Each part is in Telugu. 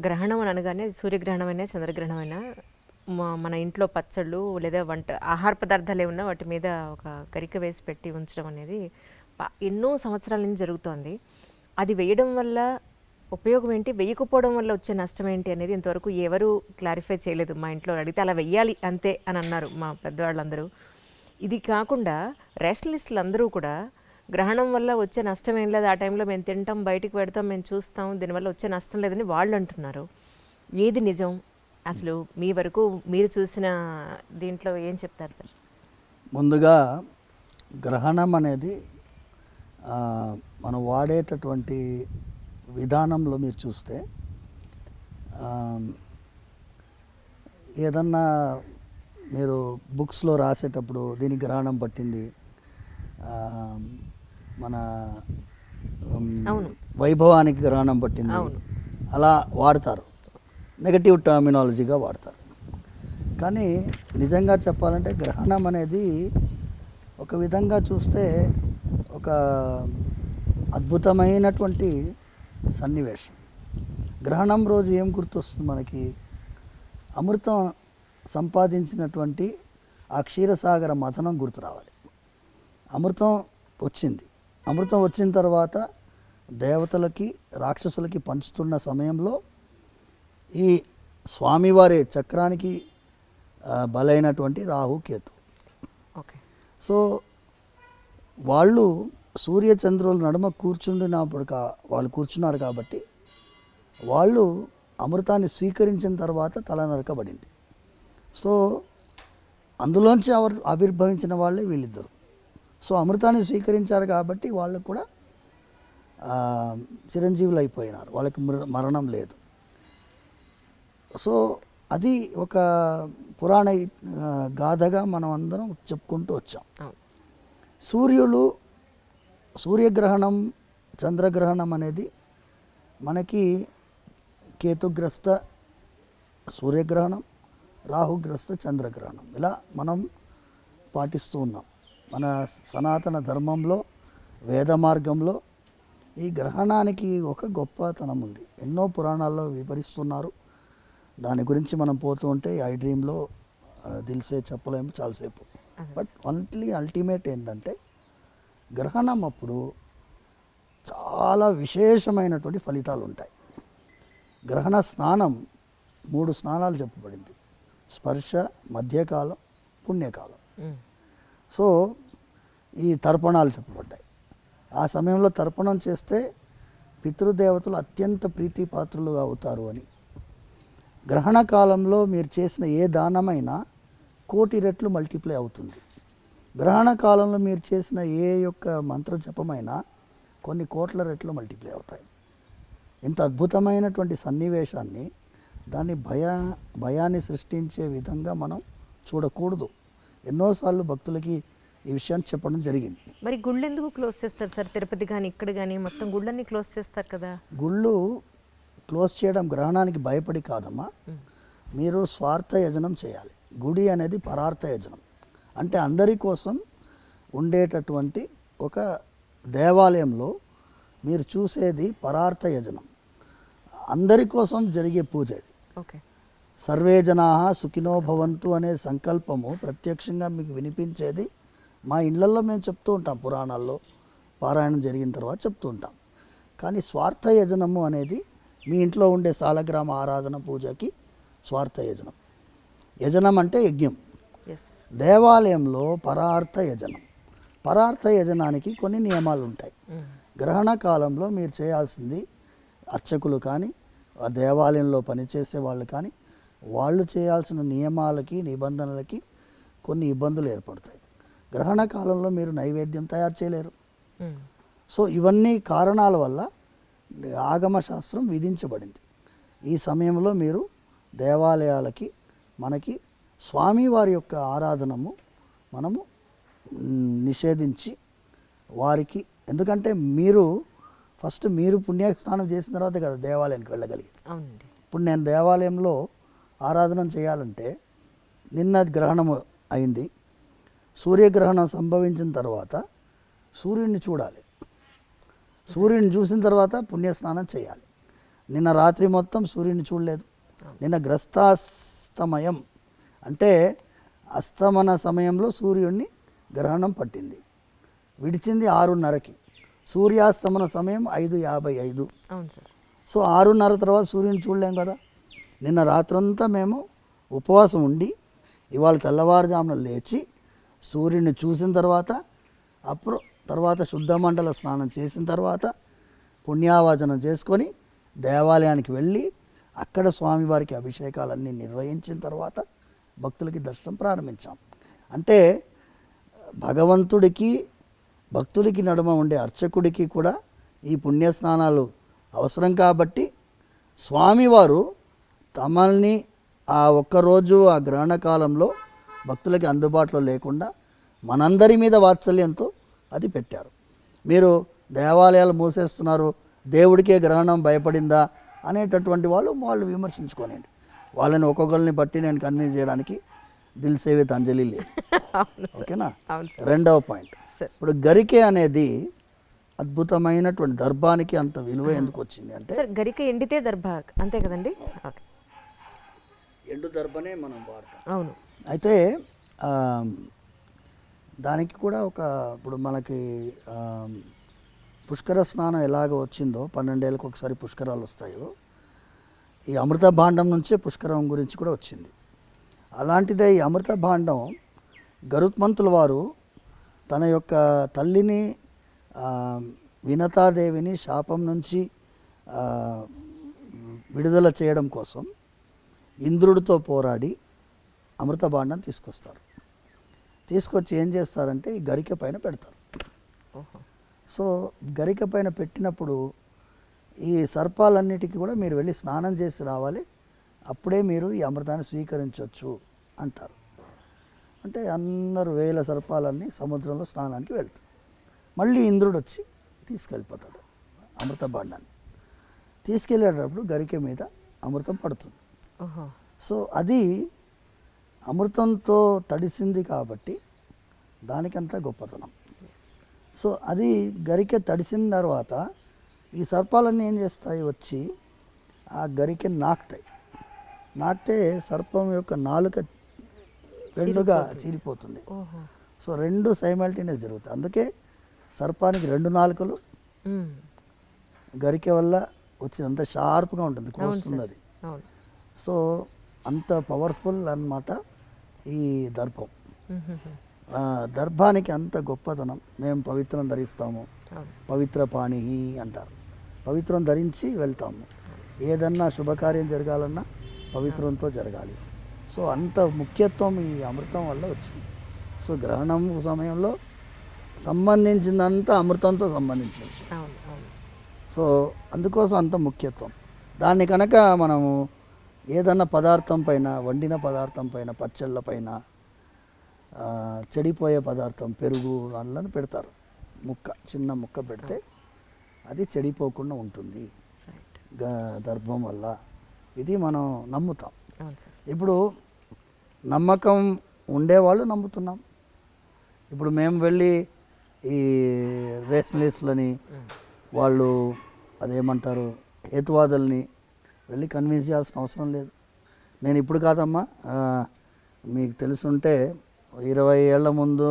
గ్రహణం అని అనగానే సూర్యగ్రహణమైనా చంద్రగ్రహణమైనా మన ఇంట్లో పచ్చళ్ళు లేదా వంట ఆహార పదార్థాలు ఏమన్నా వాటి మీద ఒక గరిక వేసి పెట్టి ఉంచడం అనేది ఎన్నో సంవత్సరాల నుంచి జరుగుతోంది. అది వేయడం వల్ల ఉపయోగం ఏంటి, వేయకపోవడం వల్ల వచ్చే నష్టం ఏంటి అనేది ఇంతవరకు ఎవరు క్లారిఫై చేయలేదు. మా ఇంట్లో అడిగితే అలా వెయ్యాలి అంతే అని అన్నారు మా పెద్దవాళ్ళందరూ. ఇది కాకుండా రేషనలిస్టులు అందరూ కూడా గ్రహణం వల్ల వచ్చే నష్టం ఏం లేదు, ఆ టైంలో మేము తింటాం, బయటికి పెడతాం, మేము చూస్తాం, దీనివల్ల వచ్చే నష్టం లేదని వాళ్ళు అంటున్నారు. ఏది నిజం అసలు? మీ వరకు మీరు చూసిన దీంట్లో ఏం చెప్తారు సార్? ముందుగా గ్రహణం అనేది మనం వాడేటటువంటి విధానంలో మీరు చూస్తే ఏదన్నా మీరు బుక్స్లో రాసేటప్పుడు దీనికి గ్రహణం పట్టింది, మన వైభవానికి గ్రహణం పట్టింది అలా వాడతారు, నెగటివ్ టర్మినాలజీగా వాడతారు. కానీ నిజంగా చెప్పాలంటే గ్రహణం అనేది ఒక విధంగా చూస్తే ఒక అద్భుతమైనటువంటి సన్నివేశం. గ్రహణం రోజు ఏం గుర్తొస్తుంది మనకి? అమృతం సంపాదించినటువంటి ఆ క్షీరసాగర మథనం గుర్తు రావాలి. అమృతం వచ్చింది. అమృతం వచ్చిన తర్వాత దేవతలకి రాక్షసులకి పంచుతున్న సమయంలో ఈ స్వామివారి చక్రానికి బలైనటువంటి రాహు కేతు. సో వాళ్ళు సూర్యచంద్రుల నడుమ కూర్చుండినప్పుడు వాళ్ళు కూర్చున్నారు కాబట్టి వాళ్ళు అమృతాన్ని స్వీకరించిన తర్వాత తల నరకబడింది. సో అందులోంచి ఆవిర్భవించిన వాళ్ళే వీళ్ళిద్దరు. సో అమృతాన్ని స్వీకరించారు కాబట్టి వాళ్ళకు కూడా చిరంజీవులు అయిపోయినారు, వాళ్ళకి మరణం లేదు. సో అది ఒక పురాణ గాథగా మనం అందరం చెప్పుకుంటూ వచ్చాం. సూర్యగ్రహణం చంద్రగ్రహణం అనేది మనకి కేతుగ్రస్త సూర్యగ్రహణం, రాహుగ్రస్త చంద్రగ్రహణం ఇలా మనం పాటిస్తూ ఉన్నాం. మన సనాతన ధర్మంలో వేద మార్గంలో ఈ గ్రహణానికి ఒక గొప్పతనం ఉంది. ఎన్నో పురాణాల్లో వివరిస్తున్నారు. దాని గురించి మనం పోతూ ఉంటే ఐ డ్రీమ్లో దిల్సే చెప్పలేము చాలాసేపు. బట్ ఓన్లీ అల్టిమేట్ ఏంటంటే గ్రహణం అప్పుడు చాలా విశేషమైనటువంటి ఫలితాలు ఉంటాయి. గ్రహణ స్నానం 3 స్నానాలు చెప్పబడింది: స్పర్శ, మధ్యకాలం, పుణ్యకాలం. సో ఈ తర్పణాలు చెప్పబడ్డాయి. ఆ సమయంలో తర్పణం చేస్తే పితృదేవతలు అత్యంత ప్రీతిపాత్రులుగా అవుతారు అని. గ్రహణ కాలంలో మీరు చేసిన ఏ దానమైనా 1,000,000 రెట్లు మల్టిప్లై అవుతుంది. గ్రహణ కాలంలో మీరు చేసిన ఏ యొక్క మంత్ర జపమైనా కొన్ని కోట్ల రెట్లు మల్టిప్లై అవుతాయి. ఇంత అద్భుతమైనటువంటి సన్నివేశాన్ని దాన్ని భయాన్ని సృష్టించే విధంగా మనం చూడకూడదు. ఎన్నోసార్లు భక్తులకి ఈ విషయాన్ని చెప్పడం జరిగింది. మరి గుళ్ళు ఎందుకు క్లోజ్ చేస్తారు సార్? తిరుపతి కానీ ఇక్కడ కానీ మొత్తం గుళ్ళన్నీ క్లోజ్ చేస్తారు కదా. గుళ్ళు క్లోజ్ చేయడం గ్రహణానికి భయపడి కాదమ్మా. మీరు స్వార్థ యజనం చేయాలి. గుడి అనేది పరార్థ యజనం, అంటే అందరి కోసం ఉండేటటువంటి ఒక దేవాలయంలో మీరు చూసేది పరార్థ యజనం, అందరి కోసం జరిగే పూజ ఇది. సర్వే జనాః సుఖినో భవంతు అనే సంకల్పము ప్రత్యక్షంగా మీకు వినిపించేది మా ఇళ్లలో మేము చెప్తూ ఉంటాం. పురాణాల్లో పారాయణం జరిగిన తర్వాత చెప్తూ ఉంటాం. కానీ స్వార్థ యజనము అనేది మీ ఇంట్లో ఉండే సాలగ్రామ ఆరాధన పూజకి స్వార్థ యజనం. యజనం అంటే యజ్ఞం. దేవాలయంలో పరార్థ యజనం. పరార్థ యజనానికి కొన్ని నియమాలు ఉంటాయి. గ్రహణ కాలంలో మీరు చేయాల్సింది అర్చకులు కానీ దేవాలయంలో పనిచేసే వాళ్ళు కానీ వాళ్ళు చేయాల్సిన నియమాలకి నిబంధనలకి కొన్ని ఇబ్బందులు ఏర్పడతాయి. గ్రహణ కాలంలో మీరు నైవేద్యం తయారు చేయలేరు. సో ఇవన్నీ కారణాల వల్ల ఆగమ శాస్త్రం విధించబడింది. ఈ సమయంలో మీరు దేవాలయాలకి మనకి స్వామివారి యొక్క ఆరాధనము మనము నిషేధించి వారికి, ఎందుకంటే మీరు ఫస్ట్ మీరు పుణ్యస్నానం చేసిన తర్వాత కదా దేవాలయానికి వెళ్ళగలిగేది. ఇప్పుడు నేను దేవాలయంలో ఆరాధన చేయాలంటే నిన్న గ్రహణం అయింది, సూర్యగ్రహణం సంభవించిన తర్వాత సూర్యుడిని చూడాలి. సూర్యుడిని చూసిన తర్వాత పుణ్యస్నానం చేయాలి. నిన్న రాత్రి మొత్తం సూర్యుని చూడలేదు. నిన్న గ్రస్తాస్తమయం అంటే అస్తమన సమయంలో సూర్యుడిని గ్రహణం పట్టింది. విడిచింది 6:30కి. సూర్యాస్తమన సమయం 5:55. అవును సార్. సో 6:30 తర్వాత సూర్యుని చూడలేం కదా. నిన్న రాత్రంతా మేము ఉపవాసం ఉండి ఇవాళ తెల్లవారుజామున లేచి సూర్యుని చూసిన తర్వాత తర్వాత శుద్ధమండల స్నానం చేసిన తర్వాత పుణ్యావాచనం చేసుకొని దేవాలయానికి వెళ్ళి అక్కడ స్వామివారికి అభిషేకాలన్నీ నిర్వహించిన తర్వాత భక్తులకి దర్శనం ప్రారంభించాం. అంటే భగవంతుడికి భక్తులకి నడుమ ఉండే అర్చకుడికి కూడా ఈ పుణ్యస్నానాలు అవసరం కాబట్టి స్వామివారు తమల్ని ఆ ఒక్కరోజు ఆ గ్రహణ కాలంలో భక్తులకి అందుబాటులో లేకుండా మనందరి మీద వాత్సల్యంతో అది పెట్టారు. మీరు దేవాలయాలు మూసేస్తున్నారు, దేవుడికే గ్రహణం భయపడిందా అనేటటువంటి వాళ్ళు విమర్శించుకోనండి. వాళ్ళని ఒక్కొక్కరిని బట్టి నేను కన్విన్స్ చేయడానికి దిల్ సేవే అంజలి లేదు. ఓకేనా. రెండవ పాయింట్, ఇప్పుడు గరికె అనేది అద్భుతమైనటువంటి దర్భానికి అంత విలువ ఎందుకు వచ్చింది అంటే గరిక ఎండితే దర్భ అంతే కదండి. ఎండు దర్భనే మనం వాడతాం. అవును. అయితే దానికి కూడా ఇప్పుడు మనకి పుష్కర స్నానం ఎలాగ వచ్చిందో 12 ఏళ్ళకి ఒకసారి పుష్కరాలు వస్తాయో, ఈ అమృత భాండం నుంచే పుష్కరం గురించి కూడా వచ్చింది. అలాంటిదే ఈ అమృత భాండం గరుత్మంతుల వారు తన యొక్క తల్లిని వినతాదేవిని శాపం నుంచి విడుదల చేయడం కోసం ఇంద్రుడితో పోరాడి అమృత భాండం తీసుకొచ్చి ఏం చేస్తారంటే ఈ గరిక పైన పెడతారు. సో గరిక పైన పెట్టినప్పుడు ఈ సర్పాలన్నిటికీ కూడా మీరు వెళ్ళి స్నానం చేసి రావాలి, అప్పుడే మీరు ఈ అమృతాన్ని స్వీకరించవచ్చు అంటారు. అంటే అందరూ 1000 సర్పాలన్నీ సముద్రంలో స్నానానికి వెళ్తారు. మళ్ళీ ఇంద్రుడు వచ్చి తీసుకెళ్ళిపోతాడు అమృత భాండాన్ని. తీసుకెళ్ళేటప్పుడు గరిక మీద అమృతం పడుతుంది. సో అది అమృతంతో తడిసింది కాబట్టి దానికంతా గొప్పతనం. సో అది గరిక తడిసిన తర్వాత ఈ సర్పాలన్నీ ఏం చేస్తాయి, వచ్చి ఆ గరికెని నాకితే సర్పం యొక్క నాలుక రెండుగా చీలిపోతుంది. సో 2 సైమల్టేనియస్ జరుగుతాయి. అందుకే సర్పానికి 2 నాలుకలు గరికె వల్ల వచ్చి అంత షార్ప్గా ఉంటుంది, కోస్తుంది అది. సో అంత పవర్ఫుల్ అన్నమాట ఈ దర్భం. దర్భానికి అంత గొప్పతనం. మేము పవిత్రం ధరిస్తాము, పవిత్ర పాణి అంటారు. పవిత్రం ధరించి వెళ్తాము. ఏదన్నా శుభకార్యం జరగాలన్నా పవిత్రంతో జరగాలి. సో అంత ముఖ్యత్వం ఈ అమృతం వల్ల వచ్చింది. సో గ్రహణం సమయంలో సంబంధించిందంతా అమృతంతో సంబంధించిన విషయం. సో అందుకోసం అంత ముఖ్యత్వం. దాన్ని కనుక మనము ఏదన్నా పదార్థం పైన, వండిన పదార్థం పైన, పచ్చళ్ళ పైన, చెడిపోయే పదార్థం పెరుగు అందులో పెడతారు, చిన్న ముక్క పెడితే అది చెడిపోకుండా ఉంటుంది దర్భం వల్ల. ఇది మనం నమ్ముతాం. ఇప్పుడు నమ్మకం ఉండేవాళ్ళు నమ్ముతున్నాం. ఇప్పుడు మేము వెళ్ళి ఈ రేషనలిస్టులని, వాళ్ళు అదేమంటారు హేతువాదుల్ని వెళ్ళి కన్విన్స్ చేయాల్సిన అవసరం లేదు. నేను ఇప్పుడు కాదమ్మా, మీకు తెలుసుంటే 20 ఏళ్ల ముందు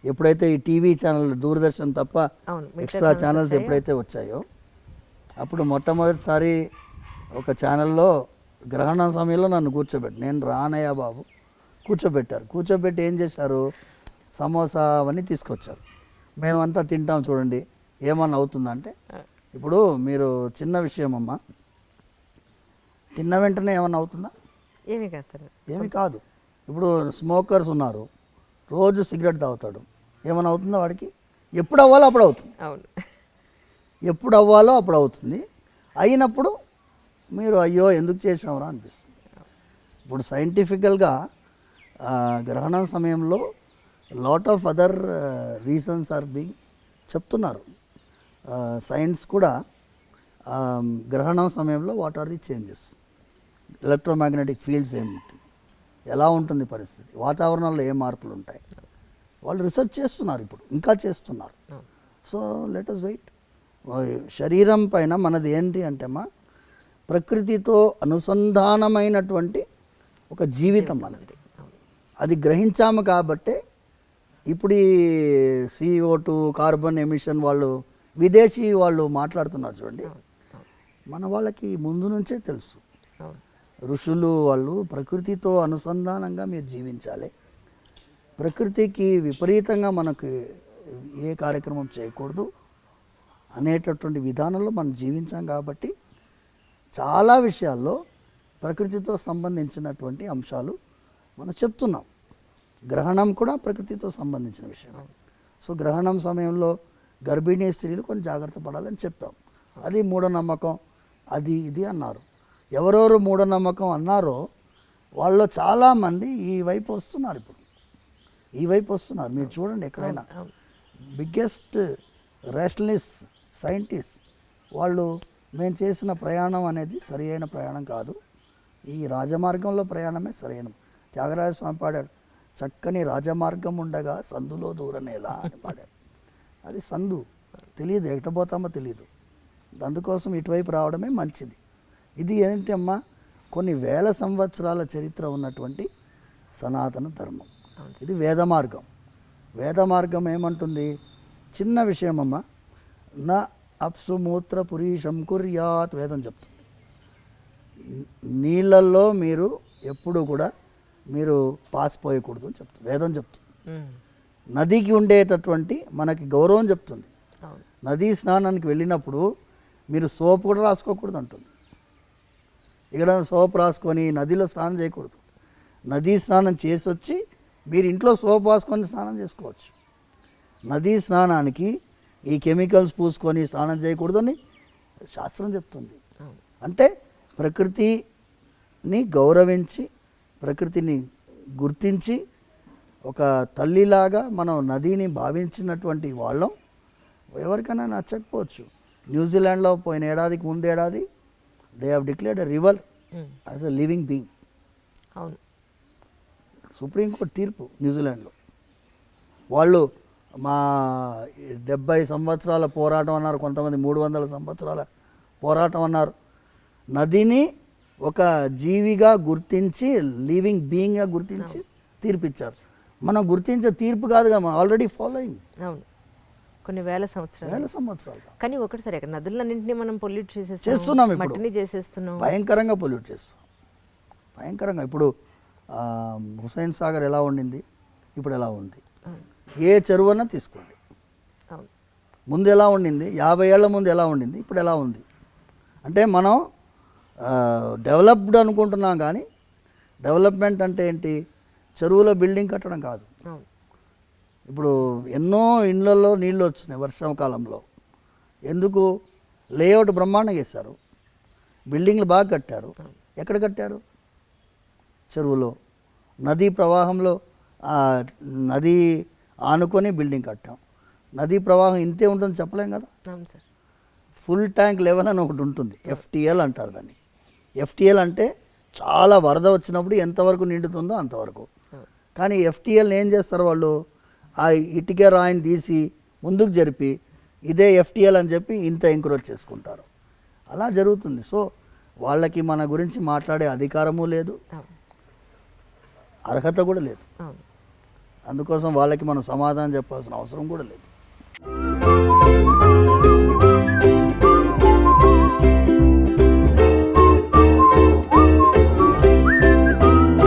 ఎప్పుడైతే ఈ టీవీ ఛానల్ దూరదర్శన్ తప్ప ఎక్స్ట్రా ఛానల్స్ ఎప్పుడైతే వచ్చాయో అప్పుడు మొట్టమొదటిసారి ఒక ఛానల్లో గ్రహణం సమయంలో నన్ను నేను రానయ్య బాబు కూర్చోబెట్టి ఏం చేశారు, సమోసా అవన్నీ తీసుకొచ్చారు. మేమంతా తింటాం, చూడండి ఏమన్నా అవుతుందంటే. ఇప్పుడు మీరు చిన్న విషయం అమ్మా, తిన్న వెంటనే ఏమన్నా అవుతుందా? ఏమీ కాదు. ఇప్పుడు స్మోకర్స్ ఉన్నారు, రోజు సిగరెట్ తాగుతాడు, ఏమైనా అవుతుందా వాడికి? ఎప్పుడు అవ్వాలో అప్పుడు అవుతుంది. ఎప్పుడు అవ్వాలో అప్పుడు అవుతుంది. అయినప్పుడు మీరు అయ్యో ఎందుకు చేసామరా అనిపిస్తుంది. ఇప్పుడు సైంటిఫికల్గా గ్రహణం సమయంలో lot of other reasons are being చెప్తున్నారు. సైన్స్ కూడా గ్రహణం సమయంలో what are the changes, electromagnetic fields ఏముంటుంది, ఎలా ఉంటుంది పరిస్థితి, వాతావరణంలో ఏ మార్పులు ఉంటాయి, వాళ్ళు రీసెర్చ్ చేస్తున్నారు, ఇప్పుడు ఇంకా చేస్తున్నారు. So let us wait. శరీరం పైన మనది ఏంటి అంటే ప్రకృతితో అనుసంధానమైనటువంటి ఒక జీవితం మనది. అది గ్రహించాము కాబట్టే ఇప్పుడు ఈ CO2 కార్బన్ ఎమిషన్ వాళ్ళు విదేశీ వాళ్ళు మాట్లాడుతున్నారు చూడండి. మన వాళ్ళకి ముందు నుంచే తెలుసు. ఋషులు వాళ్ళు ప్రకృతితో అనుసంధానంగా మీరు జీవించాలి, ప్రకృతికి విపరీతంగా మనకు ఏ కార్యక్రమం చేయకూడదు అనేటటువంటి విధానంలో మనం జీవించాం కాబట్టి చాలా విషయాల్లో ప్రకృతితో సంబంధించినటువంటి అంశాలు మనం చెప్తున్నాం. గ్రహణం కూడా ప్రకృతితో సంబంధించిన విషయం. సో గ్రహణం సమయంలో గర్భిణీ స్త్రీలు కొంచెం జాగ్రత్త పడాలని చెప్పాం. అది మూఢనమ్మకం, అది ఇది అన్నారు. ఎవరెవరు మూఢనమ్మకం అన్నారో వాళ్ళు చాలామంది ఈ వైపు వస్తున్నారు. ఇప్పుడు ఈ వైపు వస్తున్నారు. మీరు చూడండి, ఎక్కడైనా బిగ్గెస్ట్ రేషనలిస్ట్ సైంటిస్ట్ వాళ్ళు మేము చేసిన ప్రయాణం అనేది సరి అయిన ప్రయాణం కాదు, ఈ రాజమార్గంలో ప్రయాణమే సరైన. త్యాగరాజ స్వామి పాడాడు, చక్కని రాజమార్గం ఉండగా సందులో దూరనేలా అని పాడాడు. అది సందు తెలియదు, ఎక్కడపోతామో తెలియదు. అందుకోసం ఇటువైపు రావడమే మంచిది. ఇది ఏంటి అమ్మా, కొన్ని వేల సంవత్సరాల చరిత్ర ఉన్నటువంటి సనాతన ధర్మం. ఇది వేద మార్గం. వేద మార్గం ఏమంటుంది? చిన్న విషయం అమ్మా, నా అప్సు మూత్ర పురీషం కుర్యాత్ వేదం చెప్తుంది. నీళ్ళల్లో మీరు ఎప్పుడు కూడా మీరు పాసిపోయకూడదు అని చెప్తుంది వేదం చెప్తుంది. నదికి ఉండేటటువంటి మనకి గౌరవం చెప్తుంది. నదీ స్నానానికి వెళ్ళినప్పుడు మీరు సోప్ కూడా రాసుకోకూడదు అంటుంది. ఇక్కడ సోప్ రాసుకొని నదిలో స్నానం చేయకూడదు. నదీ స్నానం చేసి వచ్చి మీరు ఇంట్లో సోప్ రాసుకొని స్నానం చేసుకోవచ్చు. నదీ స్నానానికి ఈ కెమికల్స్ పూసుకొని స్నానం చేయకూడదని శాస్త్రం చెప్తుంది. అంటే ప్రకృతిని గౌరవించి, ప్రకృతిని గుర్తించి, ఒక తల్లిలాగా మనం నదిని భావించినటువంటి వాళ్ళం. ఎవరికైనా నచ్చకపోవచ్చు. న్యూజిలాండ్లో పోయిన ఏడాదికి ముందేడాది they have declared a river as a living being. అవును, సుప్రీంకోర్టు తీర్పు న్యూజిలాండ్లో. వాళ్ళు మా 70 సంవత్సరాల పోరాటం అన్నారు, కొంతమంది 300 సంవత్సరాల పోరాటం అన్నారు. నదిని ఒక జీవిగా గుర్తించి, లివింగ్ బీయింగ్గా గుర్తించి తీర్పిచ్చారు. మనం గుర్తించే తీర్పు కాదుగా, మనం ఆల్రెడీ ఫాలోయింగ్. అవును, కొన్ని వేల సంవత్సరాలు. కానీ ఒకటి సరే, నదులన్నింటినీ మనం పొల్యూట్ చేస్తున్నాం, ఇప్పుడు మట్టిని చేసేస్తున్నాం, భయంకరంగా పొల్యూట్ చేస్తున్నాం, భయంకరంగా. ఇప్పుడు హుస్సేన్ సాగర్ ఎలా ఉండింది, ఇప్పుడు ఎలా ఉంది? ఏ చెరువున్నా తీసుకోండి, ముందు ఎలా ఉండింది, 50 ఏళ్ల ముందు ఎలా ఉండింది, ఇప్పుడు ఎలా ఉంది? అంటే మనం డెవలప్డ్ అనుకుంటున్నాం, కానీ డెవలప్మెంట్ అంటే ఏంటి? చెరువులో బిల్డింగ్ కట్టడం కాదు. ఇప్పుడు ఎన్నో ఇళ్లలో నీళ్ళు వచ్చినాయి వర్షాకాలంలో. ఎందుకు? లేఅవుట్ బ్రహ్మాండంగా వేశారు, బిల్డింగ్లు బాగా కట్టారు. ఎక్కడ కట్టారు? చెరువులో. నదీ ప్రవాహంలో నది ఆనుకొని బిల్డింగ్ కట్టాం. నదీ ప్రవాహం ఇంతే ఉంటుంది చెప్పలేం కదా. ఫుల్ ట్యాంక్ లెవెల్ అని ఒకటి ఉంటుంది, FTL అంటారు దాన్ని. FTL అంటే చాలా వరద వచ్చినప్పుడు ఎంతవరకు నిండుతుందో అంతవరకు. కానీ FTL ఏం చేస్తారు వాళ్ళు? ఆ ఇటుక రాయిని తీసి ముందుకు జరిపి ఇదే FTL అని చెప్పి ఇంత ఎంకరేజ్ చేసుకుంటారు. అలా జరుగుతుంది. సో వాళ్ళకి మన గురించి మాట్లాడే అధికారము లేదు, అర్హత కూడా లేదు. అందుకోసం వాళ్ళకి మనం సమాధానం చెప్పాల్సిన అవసరం కూడా లేదు.